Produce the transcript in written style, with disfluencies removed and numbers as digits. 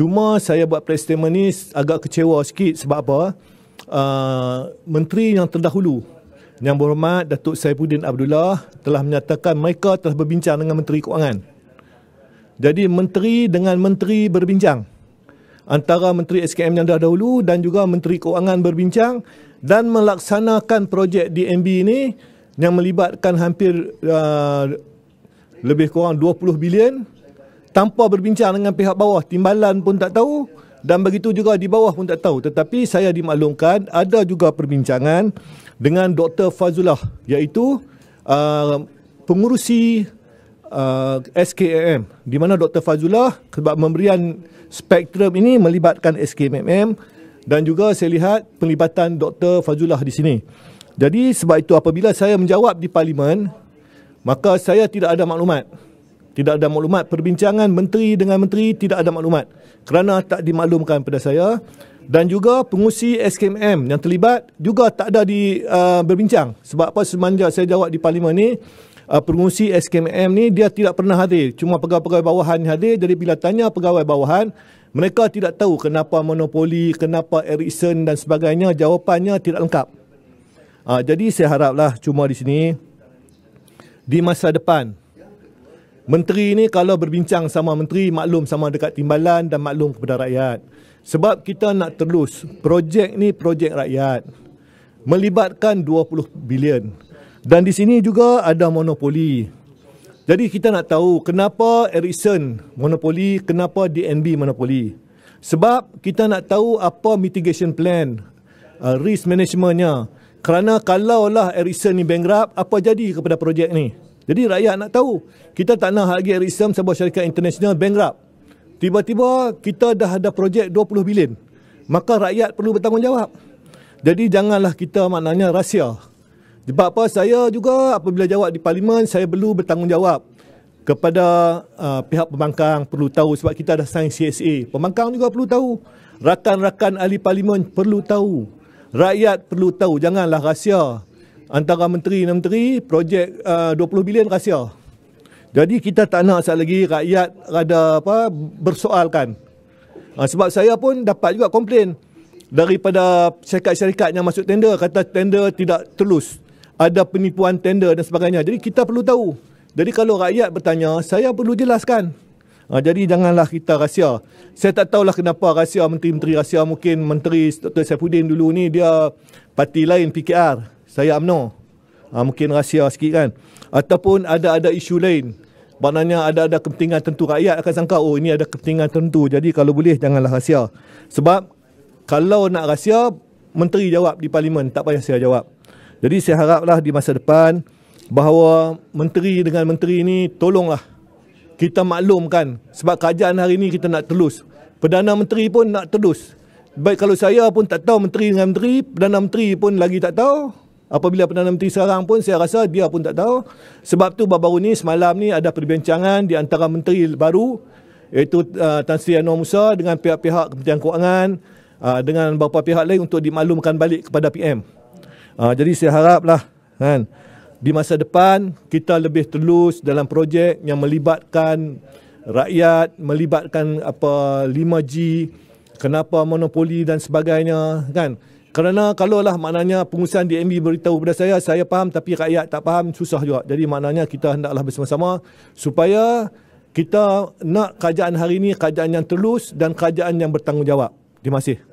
Cuma saya buat press statement ni agak kecewa sikit sebab apa? Menteri yang terdahulu, Yang Berhormat Datuk Saifuddin Abdullah telah menyatakan mereka telah berbincang dengan Menteri Kewangan. Jadi menteri dengan menteri berbincang. Antara Menteri SKM yang dahulu dan juga Menteri Kewangan berbincang dan melaksanakan projek DNB ini yang melibatkan hampir lebih kurang 20 bilion tanpa berbincang dengan pihak bawah. Timbalan pun tak tahu dan begitu juga di bawah pun tak tahu. Tetapi saya dimaklumkan ada juga perbincangan dengan Dr. Fazullah, iaitu pengurusi SKMM, di mana Dr. Fazullah sebab memberian spektrum ini melibatkan SKMM dan juga saya lihat pelibatan Dr. Fazullah di sini. Jadi sebab itu apabila saya menjawab di Parlimen, maka saya tidak ada maklumat. Tidak ada maklumat perbincangan menteri dengan menteri, tidak ada maklumat kerana tak dimaklumkan pada saya. Dan juga pengurusi SKMM yang terlibat juga tak ada berbincang. Sebab apa, semenjak saya jawab di Parlimen ni, pengurusi SKMM ni dia tidak pernah hadir. Cuma pegawai-pegawai bawahan hadir. Jadi bila tanya pegawai bawahan, mereka tidak tahu kenapa monopoli, kenapa Ericsson dan sebagainya. Jawapannya tidak lengkap. Jadi saya haraplah cuma di sini, di masa depan, menteri ni kalau berbincang sama menteri, maklum sama dekat timbalan dan maklum kepada rakyat. Sebab kita nak terus, projek ni projek rakyat, melibatkan 20 bilion. Dan di sini juga ada monopoli. Jadi kita nak tahu kenapa Ericsson monopoli, kenapa DNB monopoli. Sebab kita nak tahu apa mitigation plan, risk managementnya. Kerana kalaulah Ericsson ni bankrupt, apa jadi kepada projek ni? Jadi rakyat nak tahu. Kita tak nak lagi Ericsson sebuah syarikat international bankrupt. Tiba-tiba kita dah ada projek 20 bilion. Maka rakyat perlu bertanggungjawab. Jadi janganlah kita maknanya rahsia. Sebab apa, saya juga apabila jawab di Parlimen, saya perlu bertanggungjawab kepada pihak pembangkang, perlu tahu sebab kita dah sign CSA. Pembangkang juga perlu tahu. Rakan-rakan ahli Parlimen perlu tahu. Rakyat perlu tahu. Janganlah rahsia. Antara menteri dan menteri, projek 20 bilion rahsia. Jadi kita tak nak sekali lagi rakyat ada bersoalkan. Sebab saya pun dapat juga komplain daripada syarikat-syarikat yang masuk tender, kata tender tidak telus, ada penipuan tender dan sebagainya. Jadi kita perlu tahu. Jadi kalau rakyat bertanya, saya perlu jelaskan. Jadi janganlah kita rahsia. Saya tak tahulah kenapa rahsia, menteri-menteri rahsia. Mungkin Menteri Dr. Saifuddin dulu ni dia parti lain, PKR. Saya UMNO. Mungkin rahsia sikit kan. Ataupun ada isu lain. Maknanya ada kepentingan tentu. Rakyat akan sangka, oh ini ada kepentingan tentu. Jadi kalau boleh janganlah rahsia. Sebab kalau nak rahsia, menteri jawab di Parlimen. Tak payah saya jawab. Jadi saya haraplah di masa depan bahawa menteri dengan menteri ini tolonglah kita maklumkan. Sebab kerajaan hari ini kita nak telus. Perdana Menteri pun nak telus. Baik kalau saya pun tak tahu menteri dengan menteri, Perdana Menteri pun lagi tak tahu. Apabila Perdana Menteri sekarang pun saya rasa dia pun tak tahu. Sebab tu baru-baru ni semalam ni ada perbincangan di antara menteri baru, iaitu Tan Sri Anwar Musa dengan pihak-pihak Kementerian Kewangan, dengan beberapa pihak lain untuk dimaklumkan balik kepada PM. Jadi saya haraplah kan, di masa depan kita lebih telus dalam projek yang melibatkan rakyat, melibatkan 5G, kenapa monopoli dan sebagainya kan. Kerana kalaulah maknanya pengurusan DNB beritahu kepada saya faham, tapi rakyat tak faham, susah juga. Jadi maknanya kita hendaklah bersama-sama supaya kita nak kerajaan hari ini kerajaan yang telus dan kerajaan yang bertanggungjawab. Terima kasih.